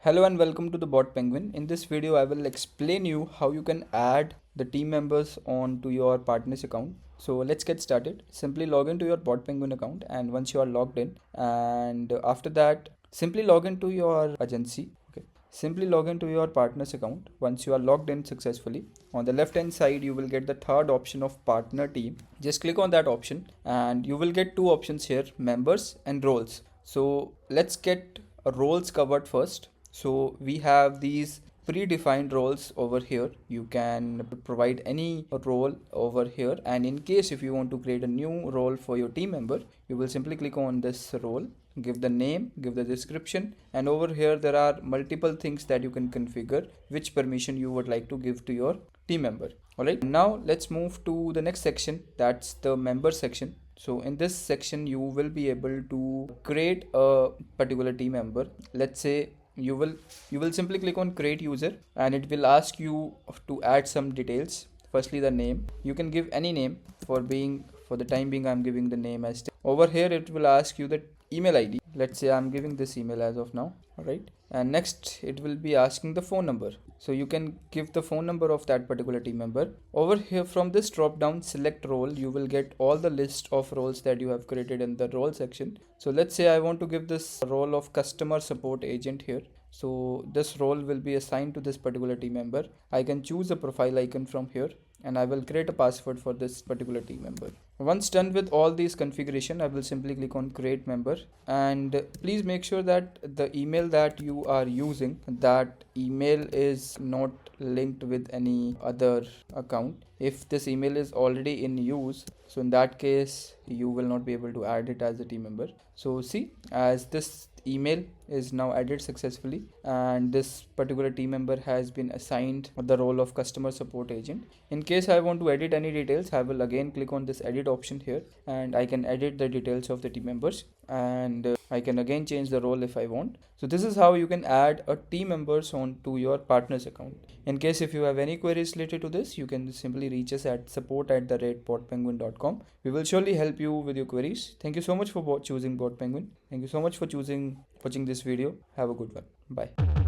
Hello and welcome to the BotPenguin. In this video, I will explain you how you can add the team members onto your partners account. So let's get started. Simply log into your BotPenguin account, and once you are logged in, and after that, simply log into your agency. Okay. Simply log into your partners account. Once you are logged in successfully, on the left hand side, you will get the third option of partner team. Just click on that option, and you will get two options here: members and roles. So let's get roles covered first. So we have these predefined roles over here. You can provide any role over here, and in case if you want to create a new role for your team member, you will simply click on this role, give the name, give the description, and over here there are multiple things that you can configure which permission you would like to give to your team member. Alright, now let's move to the next section, that's the member section. So in this section you will be able to create a particular team member. Let's say you will simply click on create user, and it will ask you to add some details. Firstly, the name. You can give any name. For the time being, I'm giving the name as over here. It will ask you the email ID. Let's say I'm giving this email as of now. All right, and next it will be asking the phone number. So you can give the phone number of that particular team member. Over here, from this drop down, select role, you will get all the list of roles that you have created in the role section. So let's say I want to give this role of customer support agent here. So this role will be assigned to this particular team member. I can choose a profile icon from here, and I will create a password for this particular team member. Once done with all these configuration, I will simply click on create member, and please make sure that the email that you are using, that email is not linked with any other account. If this email is already in use, so in that case you will not be able to add it as a team member. So see, as this email is now added successfully, and this particular team member has been assigned the role of customer support agent. In case I want to edit any details, I will again click on this edit option here, and I can edit the details of the team members, and I can again change the role if I want. So this is how you can add a team members onto your partners account. In case if you have any queries related to this, you can simply reach us at support@botpenguin.com. We will surely help you with your queries. Thank you so much for choosing BotPenguin. Thank you so much for watching this video. Have a good one. Bye.